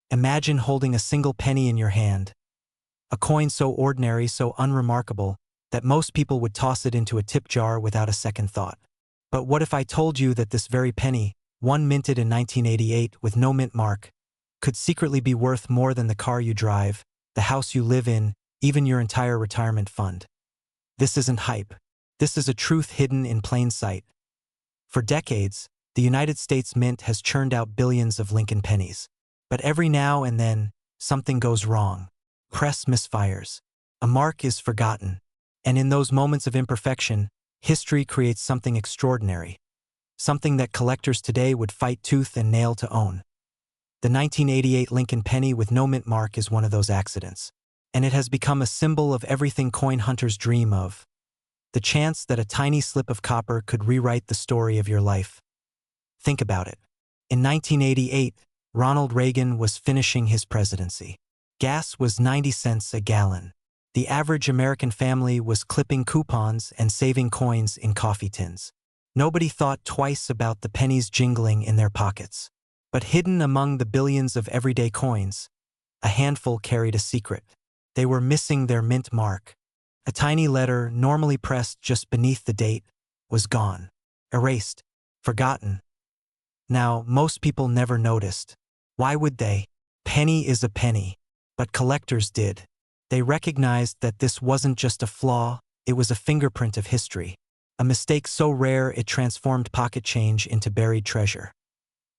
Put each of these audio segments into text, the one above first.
Imagine holding a single penny in your hand, a coin so ordinary, so unremarkable, that most people would toss it into a tip jar without a second thought. But what if I told you that this very penny, one minted in 1988 with no mint mark, could secretly be worth more than the car you drive, the house you live in, even your entire retirement fund? This isn't hype. This is a truth hidden in plain sight. For decades, the United States Mint has churned out billions of Lincoln pennies. But every now and then, something goes wrong. Press misfires. A mark is forgotten. And in those moments of imperfection, history creates something extraordinary. Something that collectors today would fight tooth and nail to own. The 1988 Lincoln penny with no mint mark is one of those accidents. And it has become a symbol of everything coin hunters dream of. The chance that a tiny slip of copper could rewrite the story of your life. Think about it. In 1988, Ronald Reagan was finishing his presidency. Gas was 90 cents a gallon. The average American family was clipping coupons and saving coins in coffee tins. Nobody thought twice about the pennies jingling in their pockets. But hidden among the billions of everyday coins, a handful carried a secret. They were missing their mint mark. A tiny letter, normally pressed just beneath the date, was gone. Erased. Forgotten. Now, most people never noticed. Why would they? Penny is a penny. But collectors did. They recognized that this wasn't just a flaw, it was a fingerprint of history. A mistake so rare it transformed pocket change into buried treasure.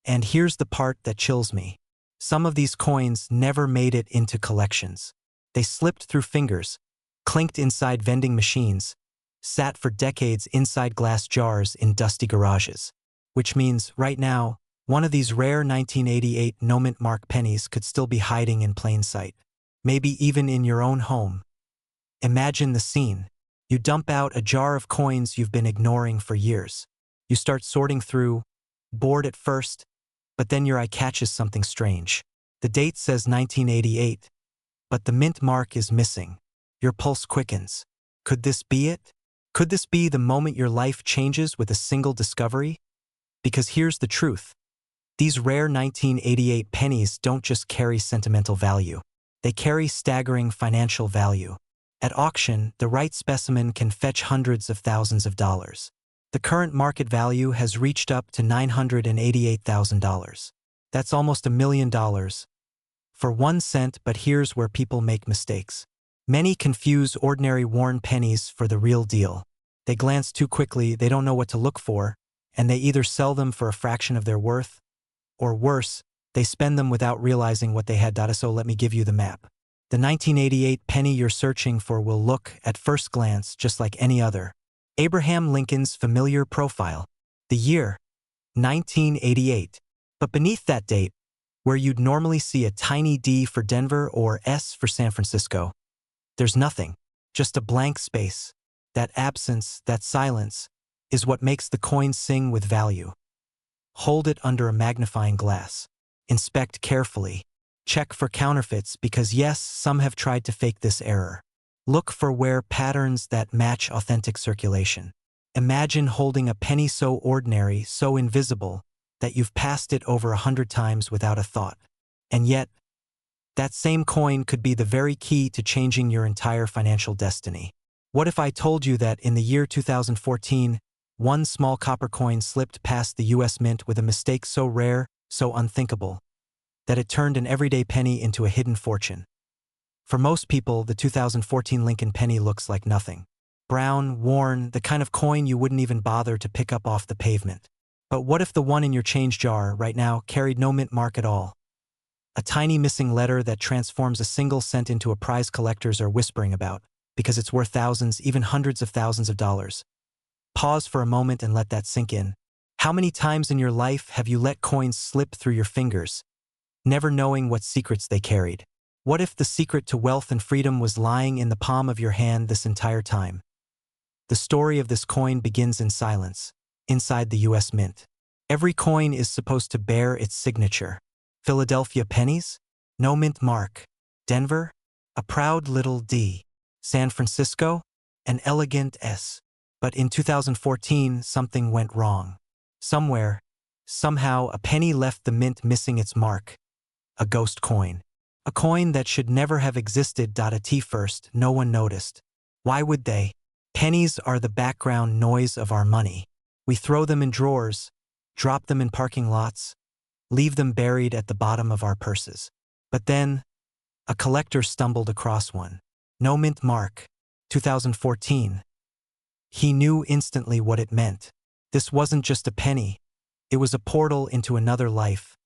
And here's the part that chills me. Some of these coins never made it into collections. They slipped through fingers, clinked inside vending machines, sat for decades inside glass jars in dusty garages. Which means, right now, one of these rare 1988 no-mint mark pennies could still be hiding in plain sight. Maybe even in your own home. Imagine the scene. You dump out a jar of coins you've been ignoring for years. You start sorting through, bored at first, but then your eye catches something strange. The date says 1988, but the mint mark is missing. Your pulse quickens. Could this be it? Could this be the moment your life changes with a single discovery? Because here's the truth. These rare 1988 pennies don't just carry sentimental value. They carry staggering financial value. At auction, the right specimen can fetch hundreds of thousands of dollars. The current market value has reached up to $988,000. That's almost $1 million. For 1 cent, but here's where people make mistakes. Many confuse ordinary worn pennies for the real deal. They glance too quickly, they don't know what to look for, and they either sell them for a fraction of their worth, or worse, they spend them without realizing what they had. So let me give you the map. The 1988 penny you're searching for will look, at first glance, just like any other. Abraham Lincoln's familiar profile. The year, 1988. But beneath that date, where you'd normally see a tiny D for Denver or S for San Francisco, there's nothing, just a blank space. That absence, that silence, is what makes the coin sing with value. Hold it under a magnifying glass. Inspect carefully. Check for counterfeits because yes, some have tried to fake this error. Look for wear patterns that match authentic circulation. Imagine holding a penny so ordinary, so invisible, that you've passed it over 100 times without a thought. And yet, that same coin could be the very key to changing your entire financial destiny. What if I told you that in the year 2014, one small copper coin slipped past the US Mint with a mistake so rare, so unthinkable, that it turned an everyday penny into a hidden fortune? For most people, the 2014 Lincoln penny looks like nothing. Brown, worn, the kind of coin you wouldn't even bother to pick up off the pavement. But what if the one in your change jar right now carried no mint mark at all? A tiny missing letter that transforms a single cent into a prize collectors are whispering about, because it's worth thousands, even hundreds of thousands of dollars. Pause for a moment and let that sink in. How many times in your life have you let coins slip through your fingers, never knowing what secrets they carried? What if the secret to wealth and freedom was lying in the palm of your hand this entire time? The story of this coin begins in silence, inside the US Mint. Every coin is supposed to bear its signature. Philadelphia pennies? No mint mark. Denver? A proud little D. San Francisco? An elegant S. But in 2014, something went wrong. Somewhere, somehow, a penny left the mint missing its mark. a ghost coin. A coin that should never have existed. At first, no one noticed. Why would they? Pennies are the background noise of our money. We throw them in drawers, drop them in parking lots, leave them buried at the bottom of our purses. But then, a collector stumbled across one. No mint mark. 2014. He knew instantly what it meant. This wasn't just a penny. It was a portal into another life.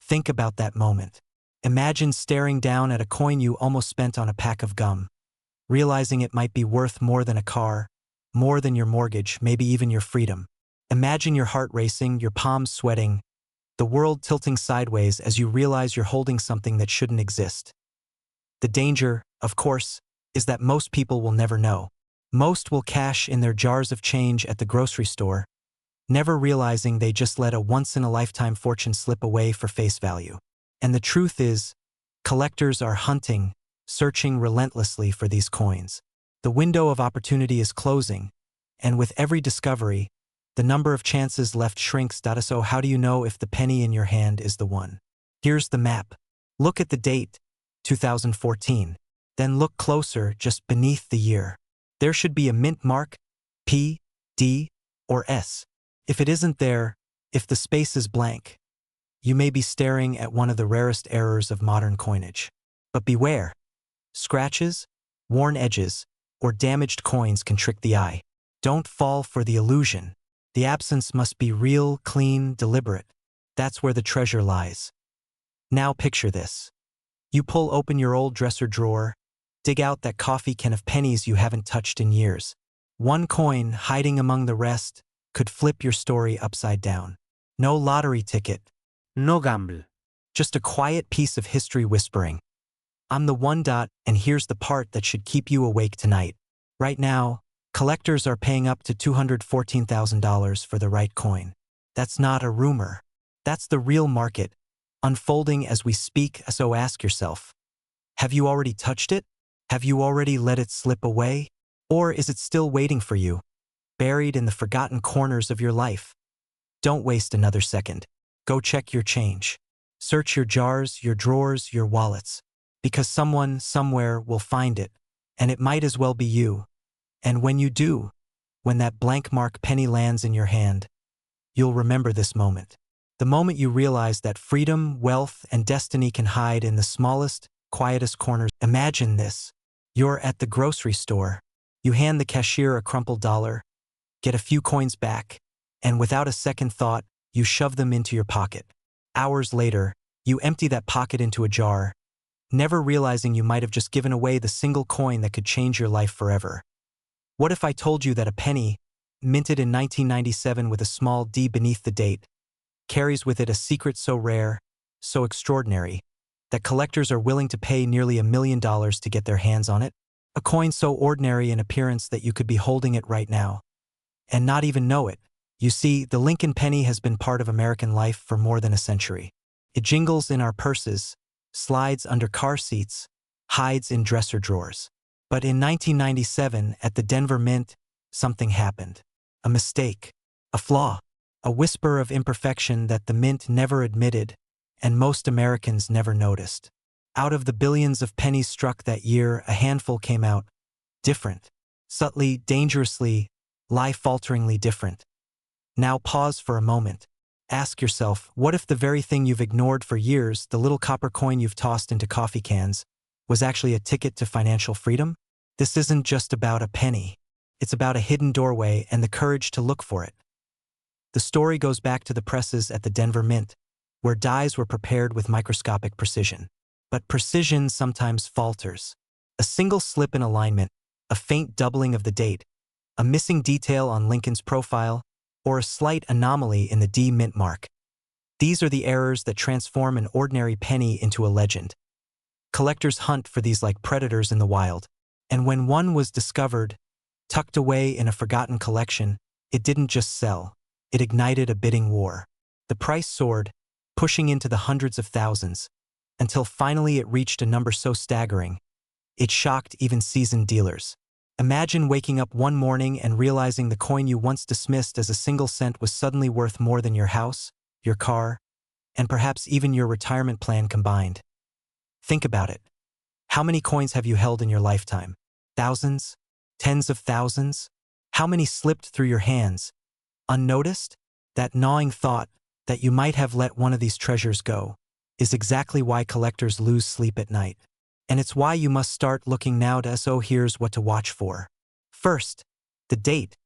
Think about that moment. Imagine staring down at a coin you almost spent on a pack of gum, realizing it might be worth more than a car, more than your mortgage, maybe even your freedom. Imagine your heart racing, your palms sweating, the world tilting sideways as you realize you're holding something that shouldn't exist. The danger, of course, is that most people will never know. Most will cash in their jars of change at the grocery store, never realizing they just let a once-in-a-lifetime fortune slip away for face value. And the truth is, collectors are hunting, searching relentlessly for these coins. The window of opportunity is closing, and with every discovery, the number of chances left shrinks. So how do you know if the penny in your hand is the one? Here's the map. Look at the date, 2014. Then look closer, just beneath the year. There should be a mint mark, P, D, or S. If it isn't there, if the space is blank, you may be staring at one of the rarest errors of modern coinage. But beware. Scratches, worn edges, or damaged coins can trick the eye. Don't fall for the illusion. The absence must be real, clean, deliberate. That's where the treasure lies. Now picture this. You pull open your old dresser drawer, dig out that coffee can of pennies you haven't touched in years. One coin, hiding among the rest, could flip your story upside down. No lottery ticket. No gamble. Just a quiet piece of history whispering, I'm the one. And here's the part that should keep you awake tonight. Right now, collectors are paying up to $214,000 for the right coin. That's not a rumor. That's the real market, unfolding as we speak. So ask yourself, have you already touched it? Have you already let it slip away? Or is it still waiting for you, buried in the forgotten corners of your life? Don't waste another second. Go check your change. Search your jars, your drawers, your wallets. Because someone, somewhere, will find it, and it might as well be you. And when you do, when that blank mark penny lands in your hand, you'll remember this moment. The moment you realize that freedom, wealth, and destiny can hide in the smallest, quietest corners. Imagine this. You're at the grocery store. You hand the cashier a crumpled dollar, get a few coins back, and without a second thought, you shove them into your pocket. Hours later, you empty that pocket into a jar, never realizing you might have just given away the single coin that could change your life forever. What if I told you that a penny, minted in 1997 with a small D beneath the date, carries with it a secret so rare, so extraordinary, that collectors are willing to pay nearly $1 million to get their hands on it? A coin so ordinary in appearance that you could be holding it right now, and not even know it. You see, the Lincoln penny has been part of American life for more than a century. It jingles in our purses, slides under car seats, hides in dresser drawers. But in 1997, at the Denver Mint, something happened. A mistake, a flaw, a whisper of imperfection that the Mint never admitted, and most Americans never noticed. Out of the billions of pennies struck that year, a handful came out, different, subtly, dangerously, life-alteringly different. Now pause for a moment. Ask yourself, what if the very thing you've ignored for years, the little copper coin you've tossed into coffee cans, was actually a ticket to financial freedom? This isn't just about a penny. It's about a hidden doorway and the courage to look for it. The story goes back to the presses at the Denver Mint, where dies were prepared with microscopic precision. But precision sometimes falters. A single slip in alignment, a faint doubling of the date, a missing detail on Lincoln's profile, or a slight anomaly in the D mint mark. These are the errors that transform an ordinary penny into a legend. Collectors hunt for these like predators in the wild. And when one was discovered, tucked away in a forgotten collection, it didn't just sell. It ignited a bidding war. The price soared, pushing into the hundreds of thousands, until finally it reached a number so staggering, it shocked even seasoned dealers. Imagine waking up one morning and realizing the coin you once dismissed as a single cent was suddenly worth more than your house, your car, and perhaps even your retirement plan combined. Think about it. How many coins have you held in your lifetime? Thousands? Tens of thousands? How many slipped through your hands, unnoticed? That gnawing thought that you might have let one of these treasures go is exactly why collectors lose sleep at night. And it's why you must start looking now. So here's what to watch for. First, the date,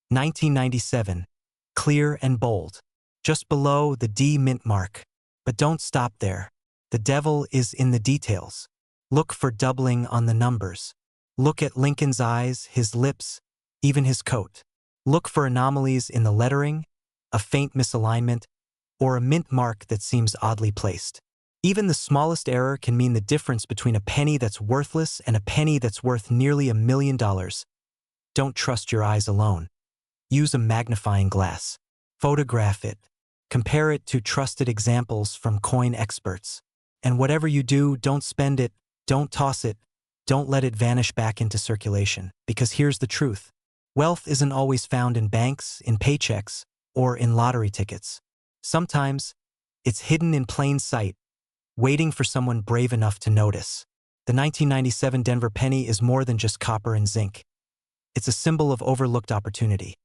1997, clear and bold, just below the D mint mark. But don't stop there. The devil is in the details. Look for doubling on the numbers. Look at Lincoln's eyes, his lips, even his coat. Look for anomalies in the lettering, a faint misalignment, or a mint mark that seems oddly placed. Even the smallest error can mean the difference between a penny that's worthless and a penny that's worth nearly $1 million. Don't trust your eyes alone. Use a magnifying glass. Photograph it. Compare it to trusted examples from coin experts. And whatever you do, don't spend it, don't toss it, don't let it vanish back into circulation. Because here's the truth. Wealth isn't always found in banks, in paychecks, or in lottery tickets. Sometimes, it's hidden in plain sight, waiting for someone brave enough to notice. The 1997 Denver penny is more than just copper and zinc. It's a symbol of overlooked opportunity.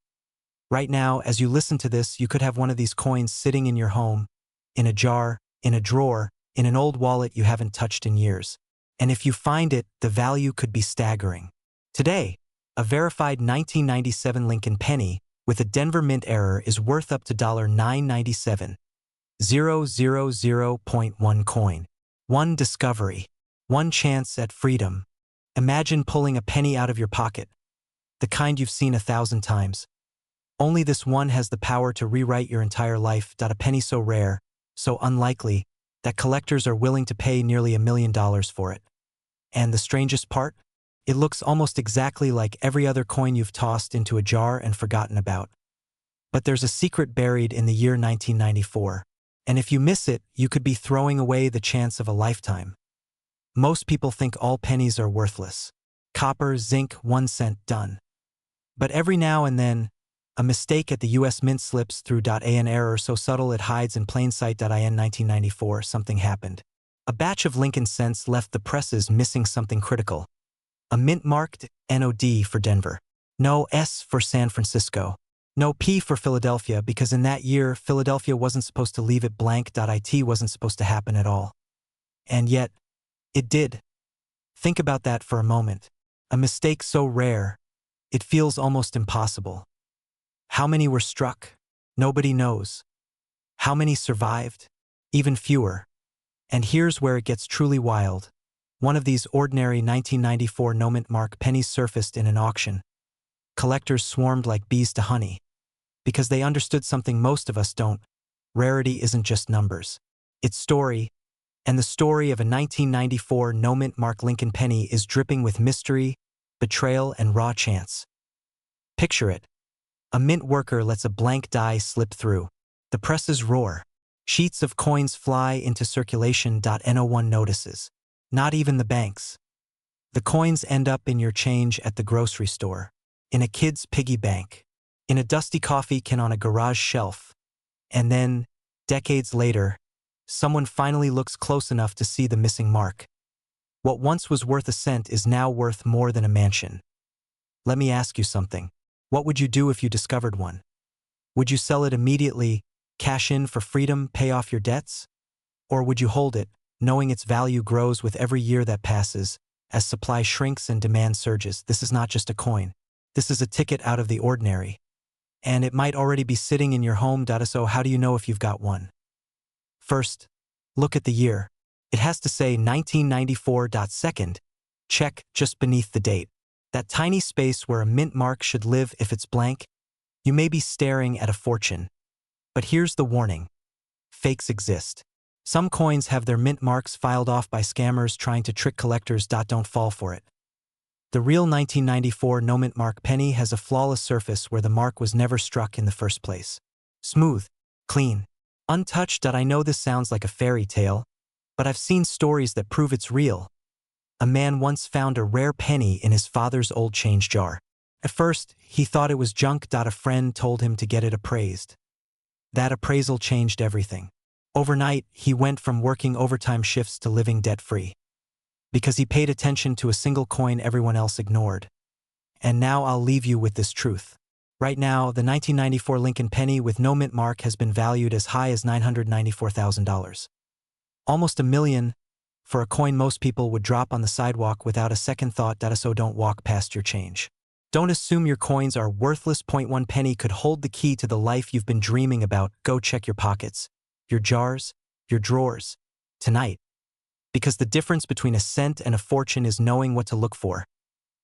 Right now, as you listen to this, you could have one of these coins sitting in your home, in a jar, in a drawer, in an old wallet you haven't touched in years. And if you find it, the value could be staggering. Today, a verified 1997 Lincoln penny with a Denver Mint error is worth up to $997. 0.1 coin. One discovery. One chance at freedom. Imagine pulling a penny out of your pocket. The kind you've seen 1,000 times. Only this one has the power to rewrite your entire life. A penny so rare, so unlikely, that collectors are willing to pay nearly $1 million for it. And the strangest part? It looks almost exactly like every other coin you've tossed into a jar and forgotten about. But there's a secret buried in the year 1994. And if you miss it, you could be throwing away the chance of a lifetime. Most people think all pennies are worthless. Copper, zinc, 1 cent, done. But every now and then, a mistake at the US Mint slips through. An error so subtle it hides in plain sight. In 1994, something happened. A batch of Lincoln cents left the presses missing something critical. A mint marked NOD for Denver. No S for San Francisco. No P for Philadelphia, because in that year, Philadelphia wasn't supposed to leave it blank. It wasn't supposed to happen at all. And yet, it did. Think about that for a moment. A mistake so rare, it feels almost impossible. How many were struck? Nobody knows. How many survived? Even fewer. And here's where it gets truly wild. One of these ordinary 1994 no-mint mark pennies surfaced in an auction. Collectors swarmed like bees to honey. Because they understood something most of us don't. Rarity isn't just numbers. It's story. And the story of a 1994 no-mint mark Lincoln penny is dripping with mystery, betrayal, and raw chance. Picture it. A mint worker lets a blank die slip through. The presses roar. Sheets of coins fly into circulation. No one notices. Not even the banks. The coins end up in your change at the grocery store, in a kid's piggy bank, in a dusty coffee can on a garage shelf. And then, decades later, someone finally looks close enough to see the missing mark. What once was worth a cent is now worth more than a mansion. Let me ask you something. What would you do if you discovered one? Would you sell it immediately, cash in for freedom, pay off your debts? Or would you hold it, knowing its value grows with every year that passes, as supply shrinks and demand surges? This is not just a coin. This is a ticket out of the ordinary. And it might already be sitting in your home. So how do you know if you've got one? First, look at the year. It has to say 1994. Second, check just beneath the date. That tiny space where a mint mark should live. If it's blank, you may be staring at a fortune. But here's the warning. Fakes exist. Some coins have their mint marks filed off by scammers trying to trick collectors. Don't fall for it. The real 1994 no-mint mark penny has a flawless surface where the mark was never struck in the first place. Smooth, clean, untouched. I know this sounds like a fairy tale, but I've seen stories that prove it's real. A man once found a rare penny in his father's old change jar. At first, he thought it was junk. A friend told him to get it appraised. That appraisal changed everything. Overnight, he went from working overtime shifts to living debt-free. Because he paid attention to a single coin everyone else ignored. And now I'll leave you with this truth. Right now, the 1994 Lincoln penny with no mint mark has been valued as high as $994,000. Almost $1 million for a coin most people would drop on the sidewalk without a second thought. So don't walk past your change. Don't assume your coins are worthless. 1 penny could hold the key to the life you've been dreaming about. Go check your pockets, your jars, your drawers, tonight. Because the difference between a cent and a fortune is knowing what to look for.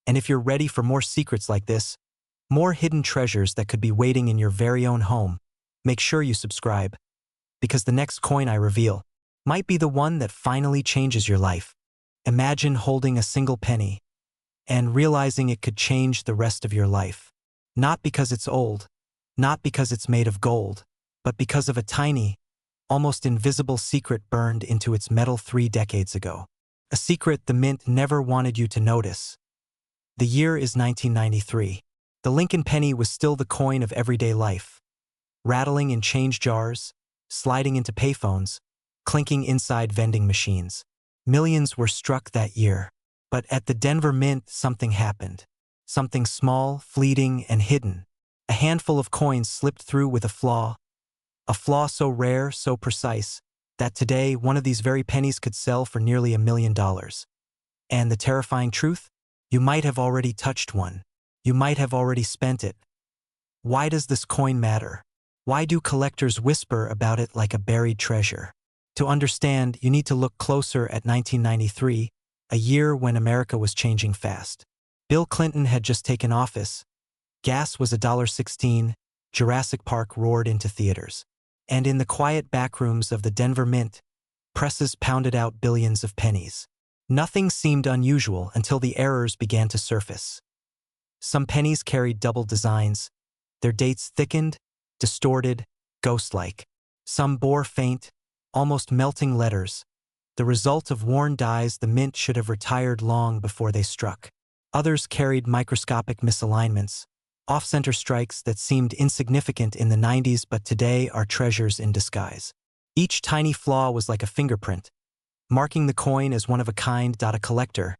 And if you're ready for more secrets like this, more hidden treasures that could be waiting in your very own home, make sure you subscribe. Because the next coin I reveal might be the one that finally changes your life. Imagine holding a single penny and realizing it could change the rest of your life. Not because it's old, not because it's made of gold, but because of a tiny, almost invisible secret burned into its metal 3 decades ago. A secret the mint never wanted you to notice. The year is 1993. The Lincoln penny was still the coin of everyday life. Rattling in change jars, sliding into payphones, clinking inside vending machines. Millions were struck that year. But at the Denver Mint, something happened. Something small, fleeting, and hidden. A handful of coins slipped through with a flaw so rare, so precise, that today one of these very pennies could sell for nearly $1 million. And the terrifying truth? You might have already touched one. You might have already spent it. Why does this coin matter? Why do collectors whisper about it like a buried treasure? To understand, you need to look closer at 1993, a year when America was changing fast. Bill Clinton had just taken office. Gas was $1.16. Jurassic Park roared into theaters. And in the quiet backrooms of the Denver Mint, presses pounded out billions of pennies. Nothing seemed unusual until the errors began to surface. Some pennies carried double designs. Their dates thickened, distorted, ghost-like. Some bore faint, almost melting letters, the result of worn dies the mint should have retired long before they struck. Others carried microscopic misalignments, off-center strikes that seemed insignificant in the 90s but today are treasures in disguise. Each tiny flaw was like a fingerprint, marking the coin as one of a kind. A collector,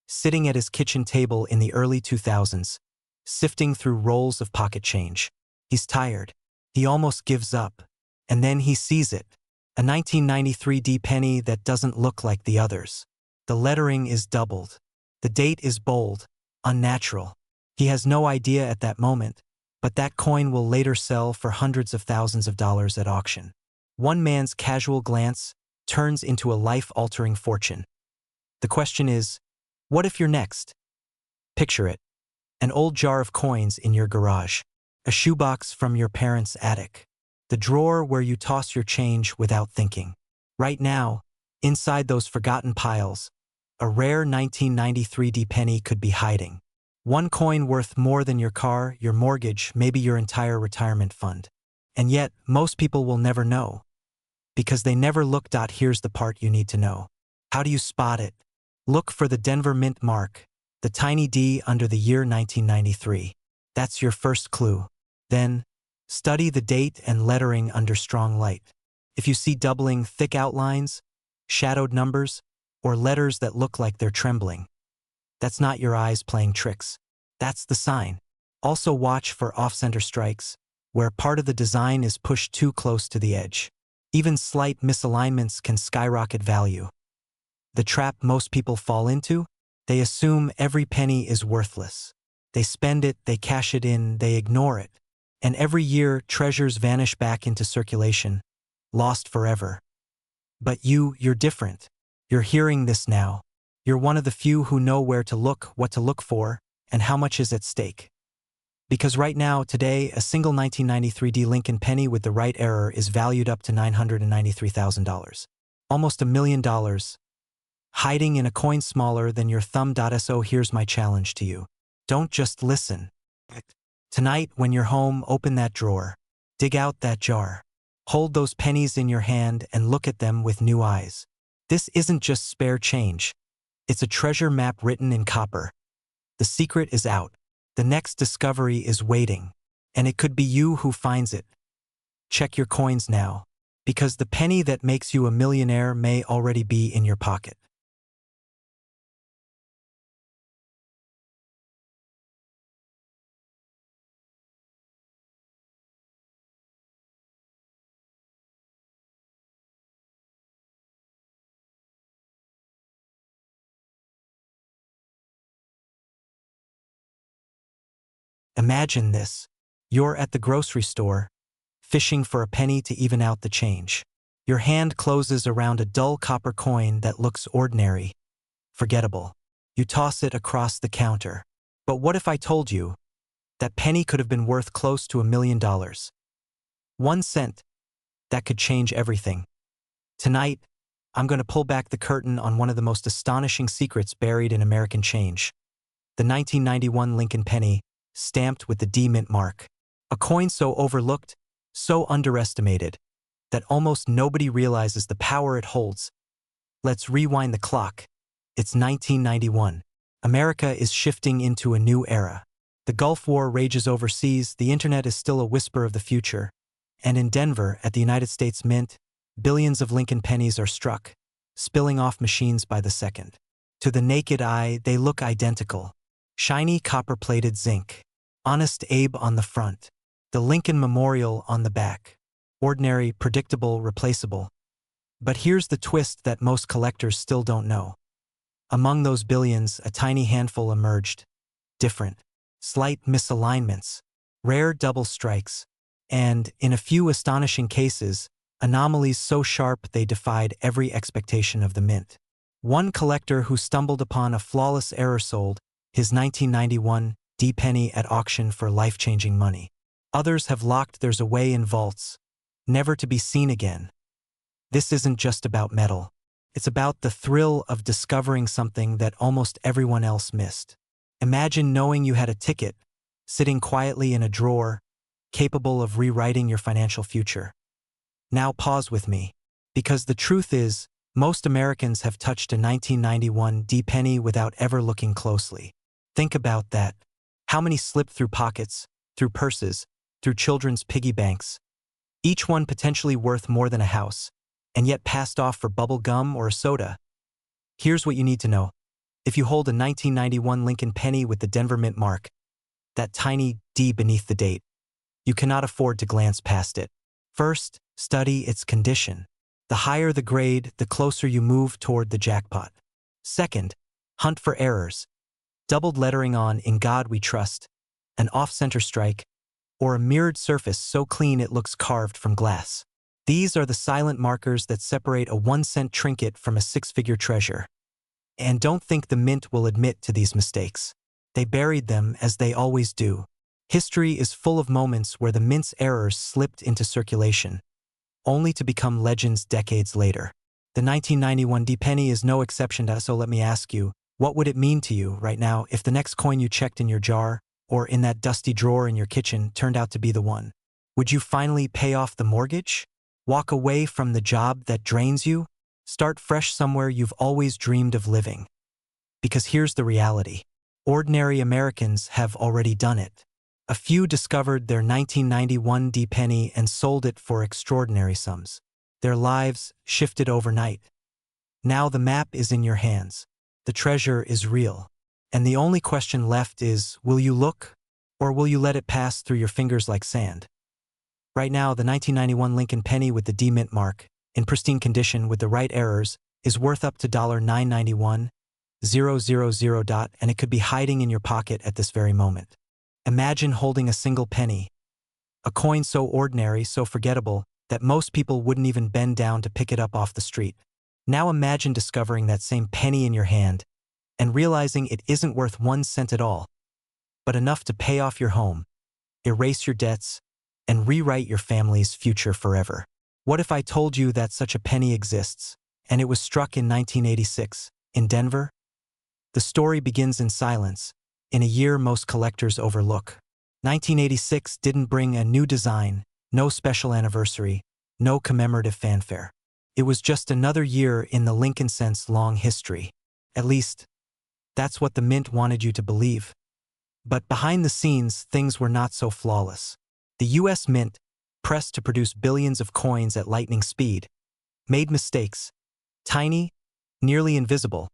sitting at his kitchen table in the early 2000s, sifting through rolls of pocket change. He's tired. He almost gives up. And then he sees it. A 1993 D penny that doesn't look like the others. The lettering is doubled. The date is bold, unnatural. He has no idea at that moment, but that coin will later sell for hundreds of thousands of dollars at auction. One man's casual glance turns into a life-altering fortune. The question is, what if you're next? Picture it. An old jar of coins in your garage. A shoebox from your parents' attic. The drawer where you toss your change without thinking. Right now, inside those forgotten piles, a rare 1993 D penny could be hiding. One coin worth more than your car, your mortgage, maybe your entire retirement fund. And yet, most people will never know. Because they never look. Here's the part you need to know. How do you spot it? Look for the Denver Mint mark, the tiny D under the year 1993. That's your first clue. Then, study the date and lettering under strong light. If you see doubling, thick outlines, shadowed numbers, or letters that look like they're trembling, that's not your eyes playing tricks. That's the sign. Also watch for off-center strikes, where part of the design is pushed too close to the edge. Even slight misalignments can skyrocket value. The trap most people fall into? They assume every penny is worthless. They spend it, they cash it in, they ignore it. And every year, treasures vanish back into circulation, lost forever. But you're different. You're hearing this now. You're one of the few who know where to look, what to look for, and how much is at stake. Because right now, today, a single 1993 D Lincoln penny with the right error is valued up to $993,000. Almost $1 million. Hiding in a coin smaller than your thumb. So here's my challenge to you. Don't just listen. Tonight, when you're home, open that drawer. Dig out that jar. Hold those pennies in your hand and look at them with new eyes. This isn't just spare change. It's a treasure map written in copper. The secret is out. The next discovery is waiting. And it could be you who finds it. Check your coins now. Because the penny that makes you a millionaire may already be in your pocket. Imagine this. You're at the grocery store, fishing for a penny to even out the change. Your hand closes around a dull copper coin that looks ordinary, forgettable. You toss it across the counter. But what if I told you that penny could have been worth close to $1 million? 1 cent, that could change everything. Tonight, I'm going to pull back the curtain on one of the most astonishing secrets buried in American change. The 1991 Lincoln penny, stamped with the D mint mark. A coin so overlooked, so underestimated, that almost nobody realizes the power it holds. Let's rewind the clock. It's 1991. America is shifting into a new era. The Gulf War rages overseas, the internet is still a whisper of the future. And in Denver, at the United States Mint, billions of Lincoln pennies are struck, spilling off machines by the second. To the naked eye, they look identical. Shiny copper-plated zinc. Honest Abe on the front. The Lincoln Memorial on the back. Ordinary, predictable, replaceable. But here's the twist that most collectors still don't know. Among those billions, a tiny handful emerged. Different. Slight misalignments. Rare double strikes. And, in a few astonishing cases, anomalies so sharp they defied every expectation of the mint. One collector who stumbled upon a flawless error sold his 1991 D penny at auction for life-changing money. Others have locked theirs away in vaults, never to be seen again. This isn't just about metal. It's about the thrill of discovering something that almost everyone else missed. Imagine knowing you had a ticket, sitting quietly in a drawer, capable of rewriting your financial future. Now pause with me, because the truth is, most Americans have touched a 1991 D penny without ever looking closely. Think about that. How many slipped through pockets, through purses, through children's piggy banks? Each one potentially worth more than a house, and yet passed off for bubble gum or a soda. Here's what you need to know. If you hold a 1991 Lincoln penny with the Denver Mint mark, that tiny D beneath the date, you cannot afford to glance past it. First, study its condition. The higher the grade, the closer you move toward the jackpot. Second, hunt for errors. Doubled lettering on "In God We Trust," an off-center strike, or a mirrored surface so clean it looks carved from glass. These are the silent markers that separate a 1-cent trinket from a 6-figure treasure. And don't think the mint will admit to these mistakes. They buried them as they always do. History is full of moments where the mint's errors slipped into circulation, only to become legends decades later. The 1991 D penny is no exception to that, so let me ask you, what would it mean to you right now if the next coin you checked in your jar, or in that dusty drawer in your kitchen, turned out to be the one? Would you finally pay off the mortgage? Walk away from the job that drains you? Start fresh somewhere you've always dreamed of living? Because here's the reality. Ordinary Americans have already done it. A few discovered their 1991 D penny and sold it for extraordinary sums. Their lives shifted overnight. Now the map is in your hands. The treasure is real. And the only question left is, will you look, or will you let it pass through your fingers like sand? Right now, the 1991 Lincoln penny with the D mint mark, in pristine condition with the right errors, is worth up to $991,000, and it could be hiding in your pocket at this very moment. Imagine holding a single penny, a coin so ordinary, so forgettable, that most people wouldn't even bend down to pick it up off the street. Now imagine discovering that same penny in your hand and realizing it isn't worth 1 cent at all, but enough to pay off your home, erase your debts, and rewrite your family's future forever. What if I told you that such a penny exists, and it was struck in 1986, in Denver? The story begins in silence, in a year most collectors overlook. 1986 didn't bring a new design, no special anniversary, no commemorative fanfare. It was just another year in the Lincoln Cent's long history. At least, that's what the Mint wanted you to believe. But behind the scenes, things were not so flawless. The U.S. Mint, pressed to produce billions of coins at lightning speed, made mistakes, tiny, nearly invisible,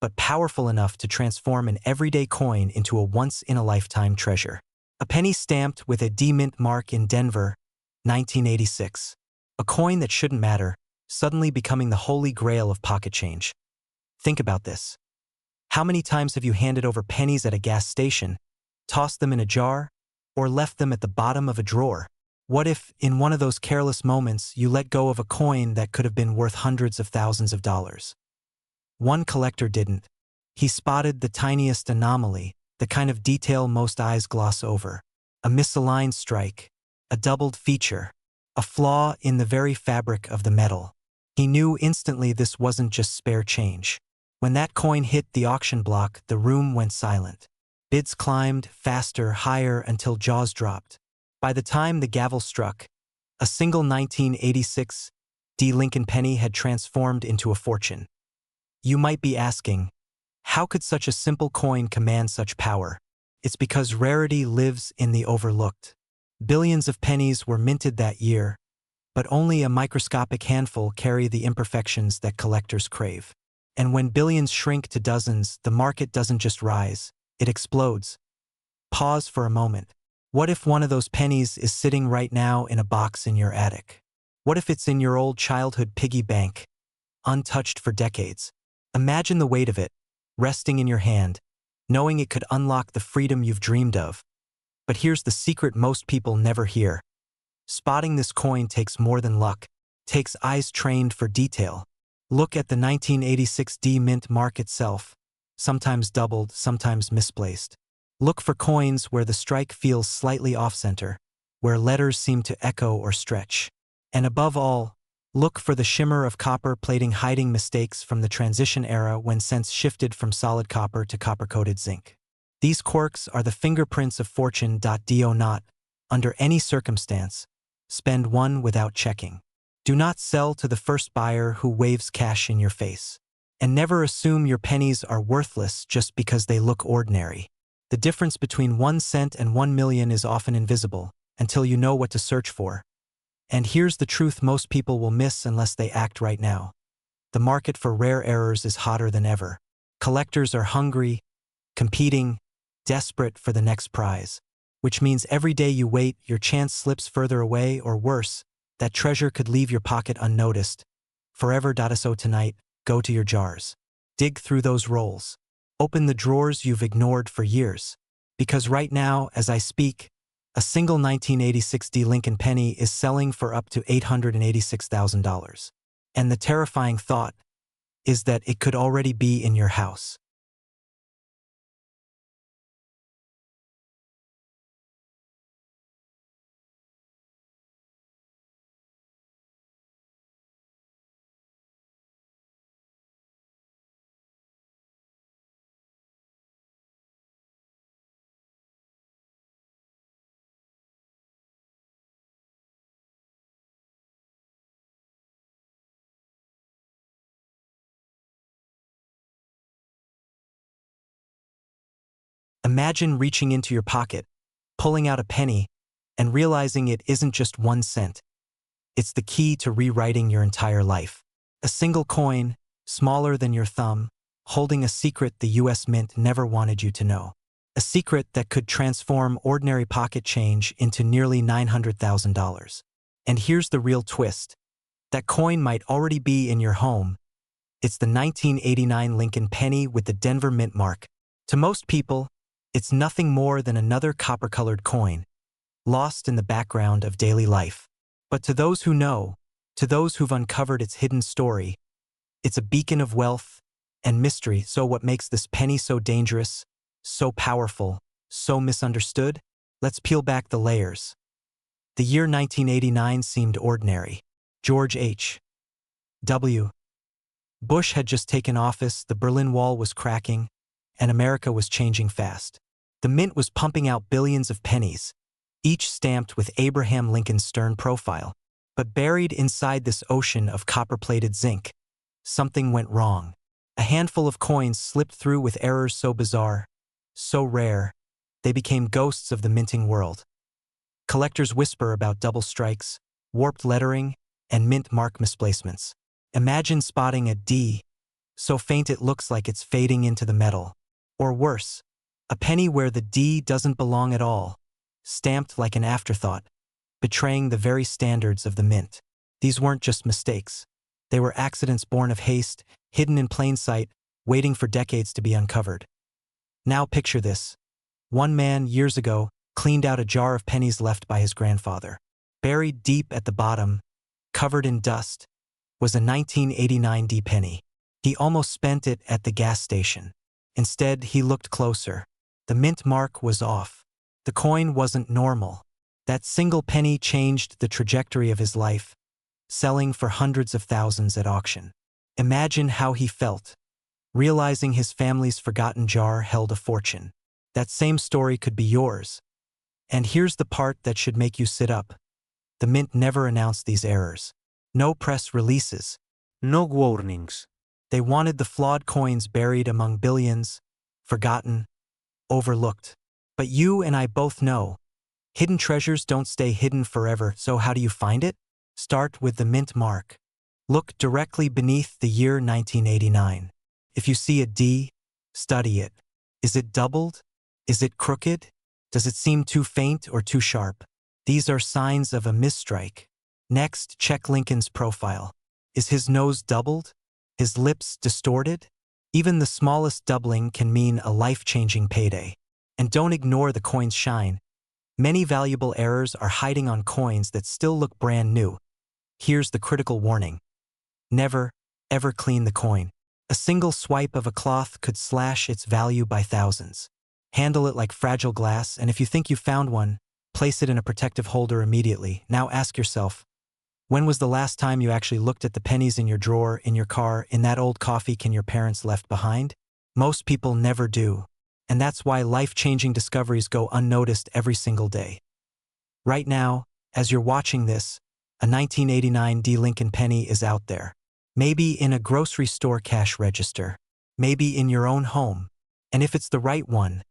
but powerful enough to transform an everyday coin into a once-in-a-lifetime treasure. A penny stamped with a D-mint mark in Denver, 1986. A coin that shouldn't matter, suddenly becoming the holy grail of pocket change. Think about this. How many times have you handed over pennies at a gas station, tossed them in a jar, or left them at the bottom of a drawer? What if, in one of those careless moments, you let go of a coin that could have been worth hundreds of thousands of dollars? One collector didn't. He spotted the tiniest anomaly, the kind of detail most eyes gloss over. A misaligned strike, a doubled feature, a flaw in the very fabric of the metal. He knew instantly this wasn't just spare change. When that coin hit the auction block, the room went silent. Bids climbed faster, higher, until jaws dropped. By the time the gavel struck, a single 1986 D. Lincoln penny had transformed into a fortune. You might be asking, how could such a simple coin command such power? It's because rarity lives in the overlooked. Billions of pennies were minted that year, but only a microscopic handful carry the imperfections that collectors crave. And when billions shrink to dozens, the market doesn't just rise, it explodes. Pause for a moment. What if one of those pennies is sitting right now in a box in your attic? What if it's in your old childhood piggy bank, untouched for decades? Imagine the weight of it, resting in your hand, knowing it could unlock the freedom you've dreamed of. But here's the secret most people never hear. Spotting this coin takes more than luck, takes eyes trained for detail. Look at the 1986 D mint mark itself, sometimes doubled, sometimes misplaced. Look for coins where the strike feels slightly off-center, where letters seem to echo or stretch. And above all, look for the shimmer of copper plating hiding mistakes from the transition era when cents shifted from solid copper to copper-coated zinc. These quirks are the fingerprints of fortune. Do not, under any circumstance, spend one without checking. Do not sell to the first buyer who waves cash in your face. And never assume your pennies are worthless just because they look ordinary. The difference between 1 cent and 1 million is often invisible, until you know what to search for. And here's the truth most people will miss unless they act right now. The market for rare errors is hotter than ever. Collectors are hungry, competing, desperate for the next prize. Which means every day you wait, your chance slips further away, or worse, that treasure could leave your pocket unnoticed. Forever. So tonight, go to your jars. Dig through those rolls. Open the drawers you've ignored for years. Because right now, as I speak, a single 1986 D. Lincoln penny is selling for up to $886,000. And the terrifying thought is that it could already be in your house. Imagine reaching into your pocket, pulling out a penny, and realizing it isn't just 1 cent. It's the key to rewriting your entire life. A single coin, smaller than your thumb, holding a secret the US Mint never wanted you to know. A secret that could transform ordinary pocket change into nearly $900,000. And here's the real twist. That coin might already be in your home. It's the 1989 Lincoln penny with the Denver Mint mark. To most people, it's nothing more than another copper-colored coin, lost in the background of daily life. But to those who know, to those who've uncovered its hidden story, it's a beacon of wealth and mystery. So what makes this penny so dangerous, so powerful, so misunderstood? Let's peel back the layers. The year 1989 seemed ordinary. George H. W. Bush had just taken office, the Berlin Wall was cracking, and America was changing fast. The mint was pumping out billions of pennies, each stamped with Abraham Lincoln's stern profile. But buried inside this ocean of copper-plated zinc, something went wrong. A handful of coins slipped through with errors so bizarre, so rare, they became ghosts of the minting world. Collectors whisper about double strikes, warped lettering, and mint mark misplacements. Imagine spotting a D, so faint it looks like it's fading into the metal. Or worse, a penny where the D doesn't belong at all, stamped like an afterthought, betraying the very standards of the mint. These weren't just mistakes. They were accidents born of haste, hidden in plain sight, waiting for decades to be uncovered. Now picture this. One man, years ago, cleaned out a jar of pennies left by his grandfather. Buried deep at the bottom, covered in dust, was a 1989 D penny. He almost spent it at the gas station. Instead, he looked closer. The mint mark was off. The coin wasn't normal. That single penny changed the trajectory of his life, selling for hundreds of thousands at auction. Imagine how he felt, realizing his family's forgotten jar held a fortune. That same story could be yours. And here's the part that should make you sit up. The mint never announced these errors. No press releases. No warnings. They wanted the flawed coins buried among billions, forgotten, overlooked. But you and I both know, hidden treasures don't stay hidden forever, so how do you find it? Start with the mint mark. Look directly beneath the year 1989. If you see a D, study it. Is it doubled? Is it crooked? Does it seem too faint or too sharp? These are signs of a misstrike. Next, check Lincoln's profile. Is his nose doubled? His lips distorted? Even the smallest doubling can mean a life-changing payday. And don't ignore the coin's shine. Many valuable errors are hiding on coins that still look brand new. Here's the critical warning. Never, ever clean the coin. A single swipe of a cloth could slash its value by thousands. Handle it like fragile glass, and if you think you found one, place it in a protective holder immediately. Now ask yourself, when was the last time you actually looked at the pennies in your drawer, in your car, in that old coffee can your parents left behind? Most people never do. And that's why life-changing discoveries go unnoticed every single day. Right now, as you're watching this, a 1989 D Lincoln penny is out there. Maybe in a grocery store cash register. Maybe in your own home. And if it's the right one,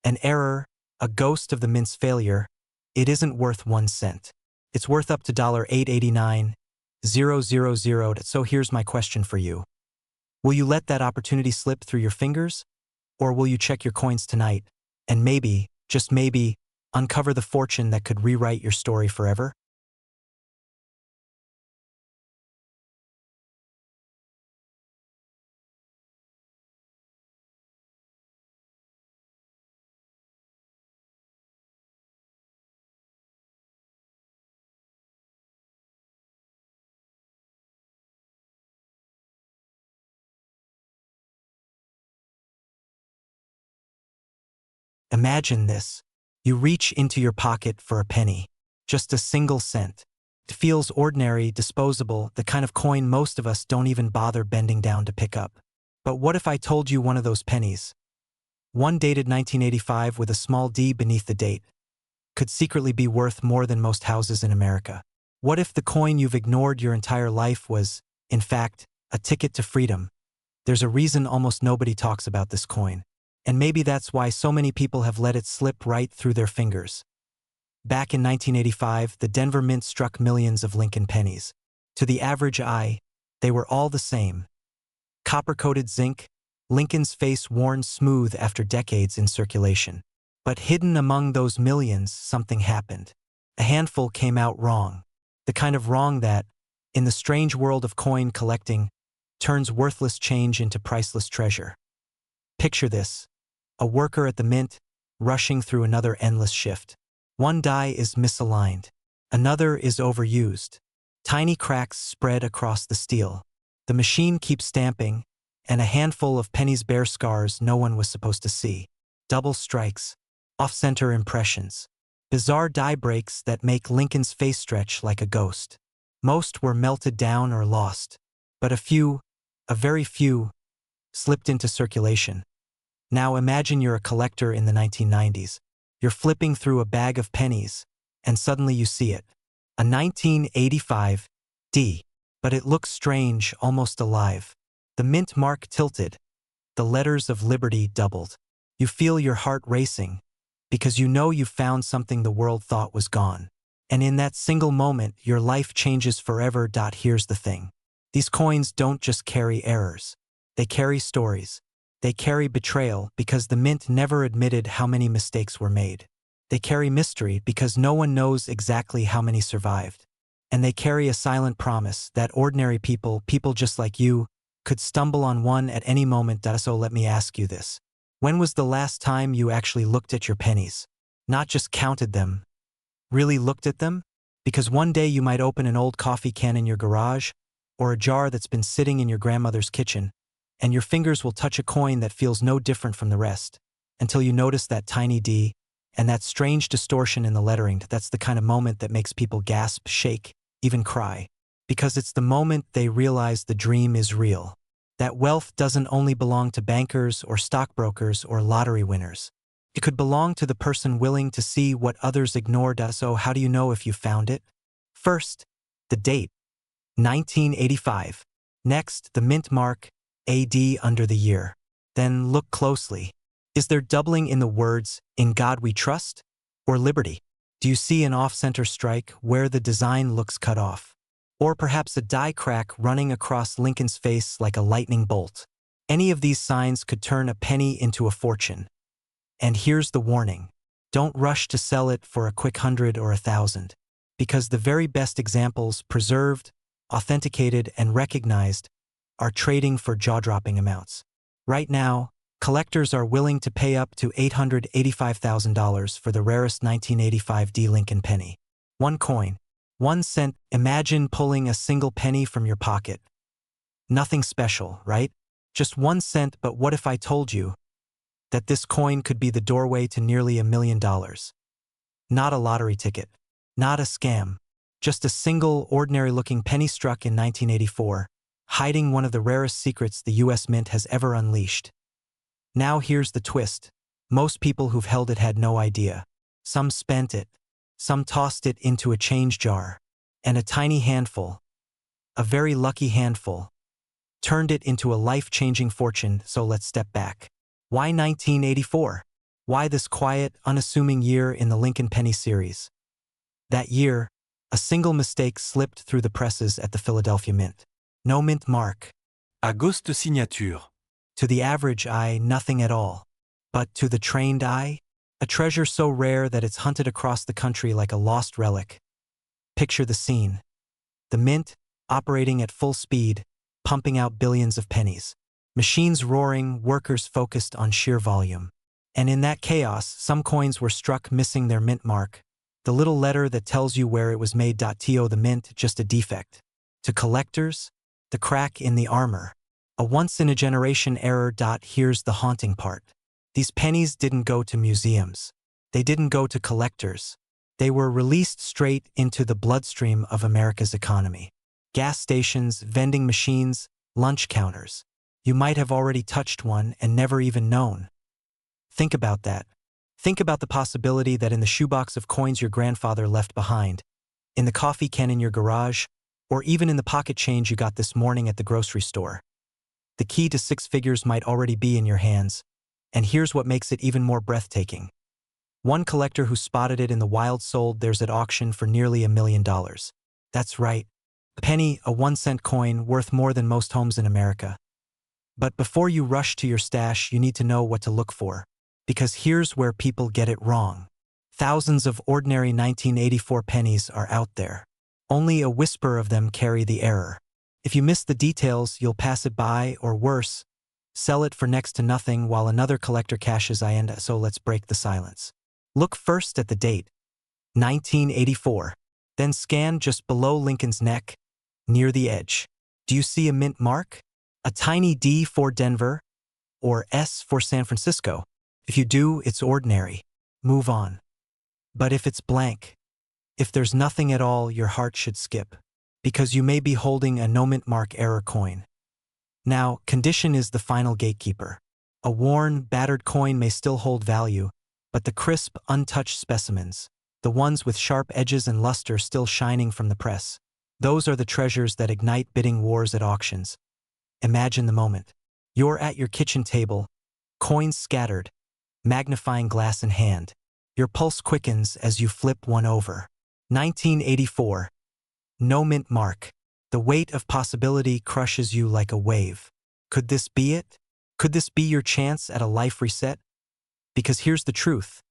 an error, a ghost of the mint's failure, it isn't worth 1 cent. It's worth up to $889,000. So here's my question for you. Will you let that opportunity slip through your fingers? Or will you check your coins tonight and maybe, just maybe, uncover the fortune that could rewrite your story forever? Imagine this. You reach into your pocket for a penny. Just a single cent. It feels ordinary, disposable, the kind of coin most of us don't even bother bending down to pick up. But what if I told you one of those pennies, one dated 1985 with a small D beneath the date, could secretly be worth more than most houses in America? What if the coin you've ignored your entire life was, in fact, a ticket to freedom? There's a reason almost nobody talks about this coin. And maybe that's why so many people have let it slip right through their fingers. Back in 1985, the Denver Mint struck millions of Lincoln pennies. To the average eye, they were all the same. Copper-coated zinc, Lincoln's face worn smooth after decades in circulation. But hidden among those millions, something happened. A handful came out wrong. The kind of wrong that, in the strange world of coin collecting, turns worthless change into priceless treasure. Picture this. A worker at the mint, rushing through another endless shift. One die is misaligned. Another is overused. Tiny cracks spread across the steel. The machine keeps stamping, and a handful of pennies bear scars no one was supposed to see. Double strikes. Off-center impressions. Bizarre die breaks that make Lincoln's face stretch like a ghost. Most were melted down or lost. But a very few, slipped into circulation. Now imagine you're a collector in the 1990s. You're flipping through a bag of pennies, and suddenly you see it. A 1985 D. But it looks strange, almost alive. The mint mark tilted. The letters of liberty doubled. You feel your heart racing. because you know you found something the world thought was gone. And in that single moment, your life changes forever. Here's the thing. These coins don't just carry errors. They carry stories. They carry betrayal because the mint never admitted how many mistakes were made. They carry mystery because no one knows exactly how many survived. And they carry a silent promise that ordinary people just like you, could stumble on one at any moment. So let me ask you this. When was the last time you actually looked at your pennies? Not just counted them. Really looked at them? Because one day you might open an old coffee can in your garage, or a jar that's been sitting in your grandmother's kitchen, and your fingers will touch a coin that feels no different from the rest, until you notice that tiny D, and that strange distortion in the lettering. That's the kind of moment that makes people gasp, shake, even cry. Because it's the moment they realize the dream is real. That wealth doesn't only belong to bankers or stockbrokers or lottery winners. It could belong to the person willing to see what others ignored. So how do you know if you found it? First, the date, 1985. Next, the mint mark, AD under the year. Then look closely. Is there doubling in the words, "In God We Trust," or "Liberty"? Do you see an off-center strike where the design looks cut off? Or perhaps a die crack running across Lincoln's face like a lightning bolt? Any of these signs could turn a penny into a fortune. And here's the warning. Don't rush to sell it for a quick 100 or 1,000. Because the very best examples, preserved, authenticated, and recognized, are trading for jaw-dropping amounts. Right now, collectors are willing to pay up to $885,000 for the rarest 1985 D Lincoln penny. One coin, 1 cent. Imagine pulling a single penny from your pocket. Nothing special, right? Just 1 cent. But what if I told you that this coin could be the doorway to nearly $1 million? Not a lottery ticket, not a scam, just a single, ordinary-looking penny struck in 1984, hiding one of the rarest secrets the U.S. Mint has ever unleashed. Now here's the twist. Most people who've held it had no idea. Some spent it, some tossed it into a change jar, and a tiny handful, a very lucky handful, turned it into a life-changing fortune. So let's step back. Why 1984? Why this quiet, unassuming year in the Lincoln Penny series? That year, a single mistake slipped through the presses at the Philadelphia Mint. No mint mark. À ghost signature. To the average eye, nothing at all. But to the trained eye, a treasure so rare that it's hunted across the country like a lost relic. Picture the scene. The Mint, operating at full speed, pumping out billions of pennies. Machines roaring, workers focused on sheer volume. And in that chaos, some coins were struck missing their mint mark. The little letter that tells you where it was made. To the mint, just a defect. To collectors, the crack in the armor. A once-in-a-generation error. Here's the haunting part. These pennies didn't go to museums. They didn't go to collectors. They were released straight into the bloodstream of America's economy. Gas stations, vending machines, lunch counters. You might have already touched one and never even known. Think about that. Think about the possibility that in the shoebox of coins your grandfather left behind, in the coffee can in your garage, or even in the pocket change you got this morning at the grocery store. The key to 6 figures might already be in your hands. And here's what makes it even more breathtaking. One collector who spotted it in the wild sold theirs at auction for nearly $1 million. That's right. A penny, a 1-cent coin worth more than most homes in America. But before you rush to your stash, you need to know what to look for. Because here's where people get it wrong. Thousands of ordinary 1984 pennies are out there. Only a whisper of them carry the error. If you miss the details, you'll pass it by, or worse, sell it for next to nothing while another collector cashes in. So let's break the silence. Look first at the date, 1984. Then scan just below Lincoln's neck, near the edge. Do you see a mint mark? A tiny D for Denver, or S for San Francisco? If you do, it's ordinary. Move on. But if it's blank, if there's nothing at all, your heart should skip. Because you may be holding a no mint mark error coin. Now, condition is the final gatekeeper. A worn, battered coin may still hold value, but the crisp, untouched specimens, the ones with sharp edges and luster still shining from the press, those are the treasures that ignite bidding wars at auctions. Imagine the moment. You're at your kitchen table, coins scattered, magnifying glass in hand. Your pulse quickens as you flip one over. 1984. No mint mark. The weight of possibility crushes you like a wave. Could this be it? Could this be your chance at a life reset? Because here's the truth.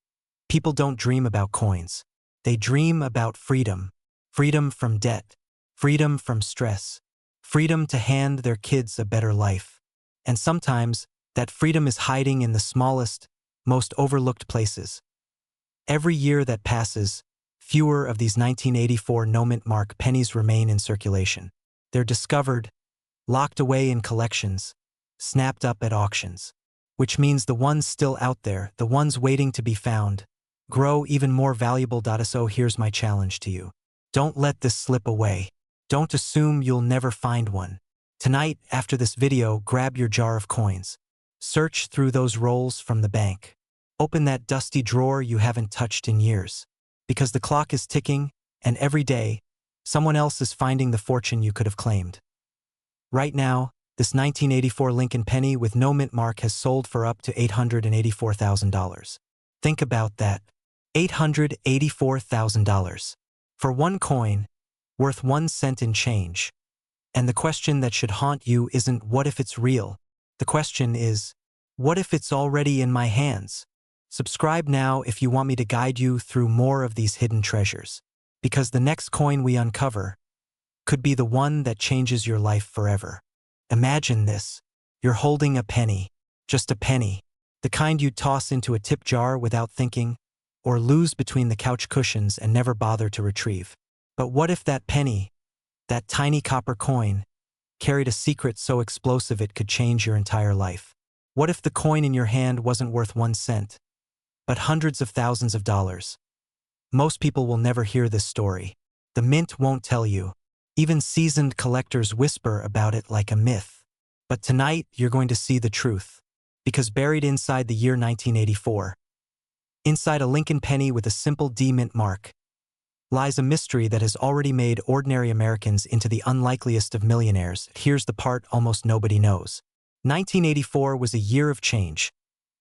People don't dream about coins. They dream about freedom. Freedom from debt. Freedom from stress. Freedom to hand their kids a better life. And sometimes, that freedom is hiding in the smallest, most overlooked places. Every year that passes, fewer of these 1984 no-mint mark pennies remain in circulation. They're discovered, locked away in collections, snapped up at auctions. Which means the ones still out there, the ones waiting to be found, grow even more valuable. So here's my challenge to you. Don't let this slip away. Don't assume you'll never find one. Tonight, after this video, grab your jar of coins. Search through those rolls from the bank. Open that dusty drawer you haven't touched in years. Because the clock is ticking, and every day, someone else is finding the fortune you could have claimed. Right now, this 1984 Lincoln penny with no mint mark has sold for up to $884,000. Think about that. $884,000. For one coin, worth 1 cent in change. And the question that should haunt you isn't what if it's real. The question is, what if it's already in my hands? Subscribe now if you want me to guide you through more of these hidden treasures. Because the next coin we uncover could be the one that changes your life forever. Imagine this. You're holding a penny. Just a penny. The kind you'd toss into a tip jar without thinking, or lose between the couch cushions and never bother to retrieve. But what if that penny, that tiny copper coin, carried a secret so explosive it could change your entire life? What if the coin in your hand wasn't worth 1 cent, but hundreds of thousands of dollars? Most people will never hear this story. The mint won't tell you. Even seasoned collectors whisper about it like a myth. But tonight, you're going to see the truth. Because buried inside the year 1984, inside a Lincoln penny with a simple D mint mark, lies a mystery that has already made ordinary Americans into the unlikeliest of millionaires. Here's the part almost nobody knows. 1984 was a year of change.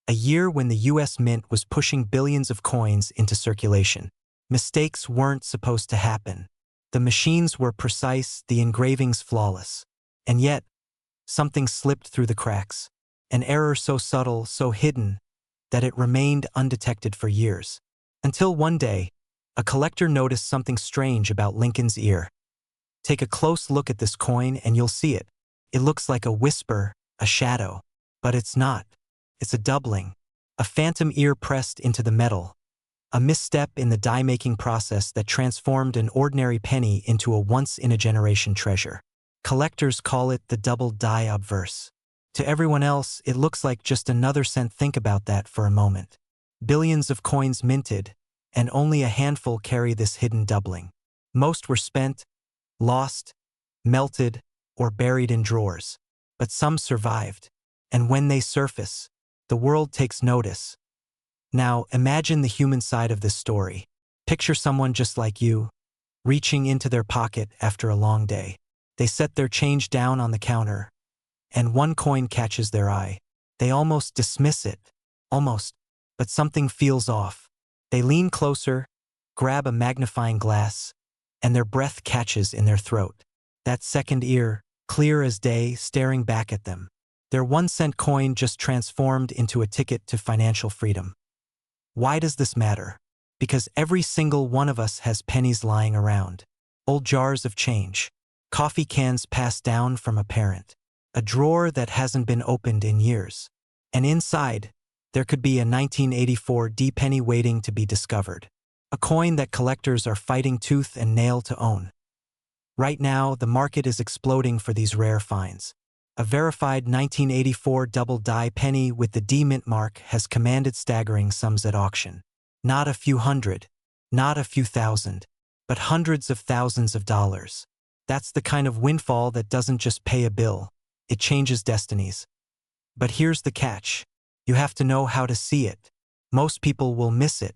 A year when the U.S. Mint was pushing billions of coins into circulation. Mistakes weren't supposed to happen. The machines were precise, the engravings flawless. And yet, something slipped through the cracks. An error so subtle, so hidden, that it remained undetected for years. Until one day, a collector noticed something strange about Lincoln's ear. Take a close look at this coin and you'll see it. It looks like a whisper, a shadow. But it's not. It's a doubling. A phantom ear pressed into the metal. A misstep in the die-making process that transformed an ordinary penny into a once-in-a-generation treasure. Collectors call it the double die obverse. To everyone else, it looks like just another cent. Think about that for a moment. Billions of coins minted, and only a handful carry this hidden doubling. Most were spent, lost, melted, or buried in drawers. But some survived. And when they surface, the world takes notice. Now, imagine the human side of this story. Picture someone just like you, reaching into their pocket after a long day. They set their change down on the counter, and one coin catches their eye. They almost dismiss it. Almost. But something feels off. They lean closer, grab a magnifying glass, and their breath catches in their throat. That second ear, clear as day, staring back at them. Their 1-cent coin just transformed into a ticket to financial freedom. Why does this matter? Because every single one of us has pennies lying around. Old jars of change. Coffee cans passed down from a parent. A drawer that hasn't been opened in years. And inside, there could be a 1984 D penny waiting to be discovered. A coin that collectors are fighting tooth and nail to own. Right now, the market is exploding for these rare finds. A verified 1984 double die penny with the D mint mark has commanded staggering sums at auction. Not a few hundred, not a few thousand, but hundreds of thousands of dollars. That's the kind of windfall that doesn't just pay a bill, it changes destinies. But here's the catch. You have to know how to see it. Most people will miss it.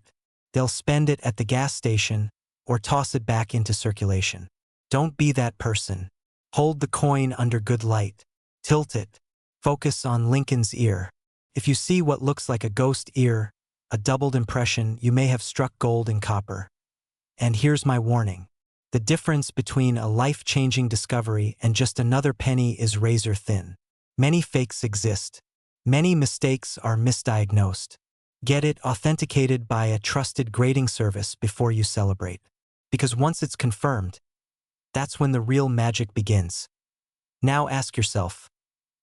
They'll spend it at the gas station or toss it back into circulation. Don't be that person. Hold the coin under good light. Tilt it. Focus on Lincoln's ear. If you see what looks like a ghost ear, a doubled impression, you may have struck gold and copper. And here's my warning. The difference between a life-changing discovery and just another penny is razor thin. Many fakes exist. Many mistakes are misdiagnosed. Get it authenticated by a trusted grading service before you celebrate. Because once it's confirmed, that's when the real magic begins. Now ask yourself,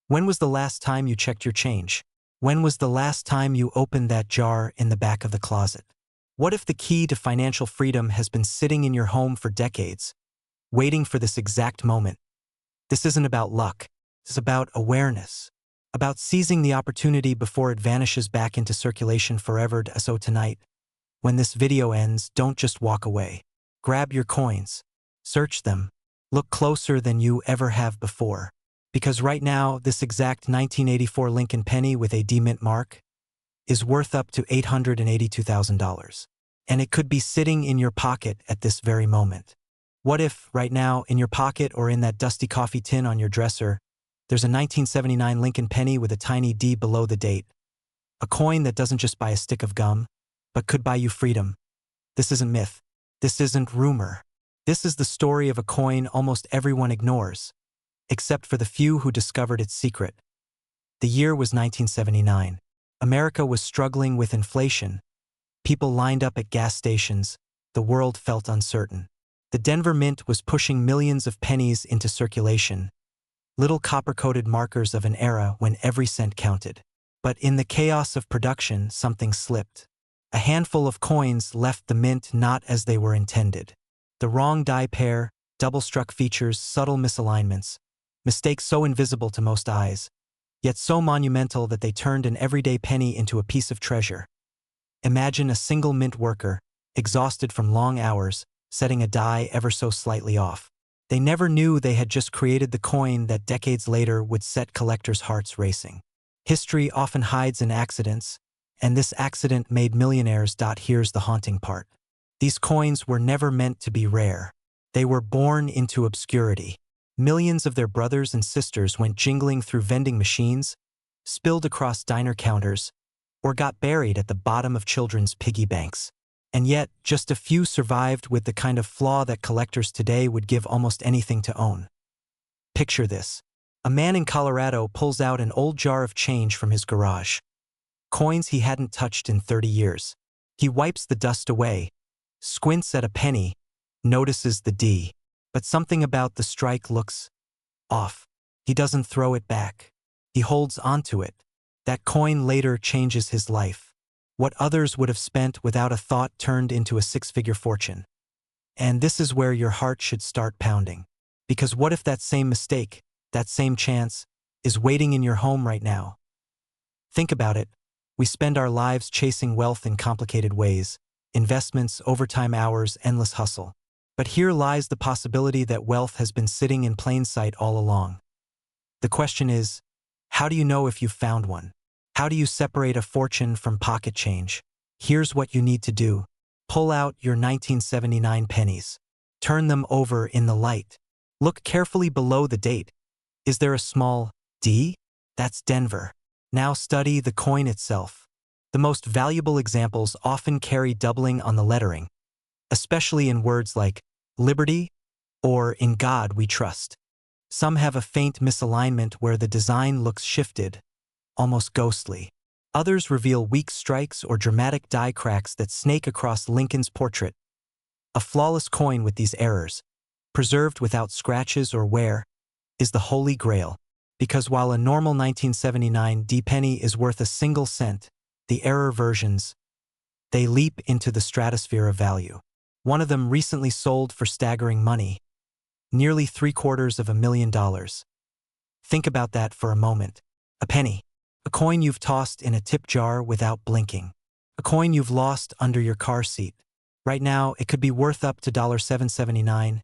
when was the last time you checked your change? When was the last time you opened that jar in the back of the closet? What if the key to financial freedom has been sitting in your home for decades, waiting for this exact moment? This isn't about luck. It's about awareness, about seizing the opportunity before it vanishes back into circulation forever. So tonight, when this video ends, don't just walk away. Grab your coins, search them, look closer than you ever have before. Because right now, this exact 1984 Lincoln penny with a D mint mark is worth up to $882,000. And it could be sitting in your pocket at this very moment. What if, right now, in your pocket or in that dusty coffee tin on your dresser, there's a 1979 Lincoln penny with a tiny D below the date? A coin that doesn't just buy a stick of gum, but could buy you freedom. This isn't myth. This isn't rumor. This is the story of a coin almost everyone ignores, except for the few who discovered its secret. The year was 1979. America was struggling with inflation. People lined up at gas stations. The world felt uncertain. The Denver Mint was pushing millions of pennies into circulation, little copper-coated markers of an era when every cent counted. But in the chaos of production, something slipped. A handful of coins left the mint not as they were intended. The wrong die pair, double-struck features, subtle misalignments, mistakes so invisible to most eyes, yet so monumental that they turned an everyday penny into a piece of treasure. Imagine a single mint worker, exhausted from long hours, setting a die ever so slightly off. They never knew they had just created the coin that decades later would set collectors' hearts racing. History often hides in accidents, and this accident made millionaires. Here's the haunting part. These coins were never meant to be rare. They were born into obscurity. Millions of their brothers and sisters went jingling through vending machines, spilled across diner counters, or got buried at the bottom of children's piggy banks. And yet, just a few survived with the kind of flaw that collectors today would give almost anything to own. Picture this. A man in Colorado pulls out an old jar of change from his garage. Coins he hadn't touched in 30 years. He wipes the dust away, squints at a penny, notices the D. But something about the strike looks off. He doesn't throw it back. He holds onto it. That coin later changes his life. What others would have spent without a thought turned into a six-figure fortune. And this is where your heart should start pounding. Because what if that same mistake, that same chance, is waiting in your home right now? Think about it. We spend our lives chasing wealth in complicated ways. Investments, overtime hours, endless hustle. But here lies the possibility that wealth has been sitting in plain sight all along. The question is, how do you know if you've found one? How do you separate a fortune from pocket change? Here's what you need to do. Pull out your 1979 pennies. Turn them over in the light. Look carefully below the date. Is there a small D? That's Denver. Now study the coin itself. The most valuable examples often carry doubling on the lettering, especially in words like liberty or in God we trust. Some have a faint misalignment where the design looks shifted, almost ghostly. Others reveal weak strikes or dramatic die cracks that snake across Lincoln's portrait. A flawless coin with these errors, preserved without scratches or wear, is the holy grail. Because while a normal 1979 D penny is worth a single cent, the error versions, they leap into the stratosphere of value. One of them recently sold for staggering money, nearly $750,000. Think about that for a moment. A penny. A coin you've tossed in a tip jar without blinking. A coin you've lost under your car seat. Right now, it could be worth up to $779,000.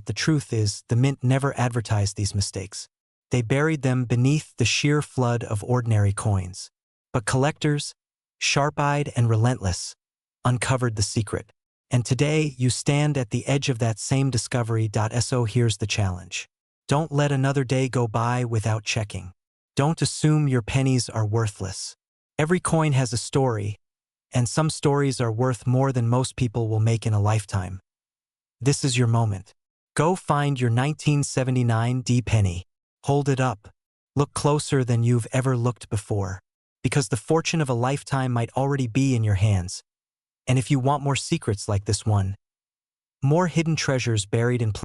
The truth is, the mint never advertised these mistakes. They buried them beneath the sheer flood of ordinary coins. But collectors, sharp-eyed and relentless, uncovered the secret. And today, you stand at the edge of that same discovery. So here's the challenge. Don't let another day go by without checking. Don't assume your pennies are worthless. Every coin has a story, and some stories are worth more than most people will make in a lifetime. This is your moment. Go find your 1979 D penny. Hold it up. Look closer than you've ever looked before, because the fortune of a lifetime might already be in your hands. And if you want more secrets like this one, more hidden treasures buried in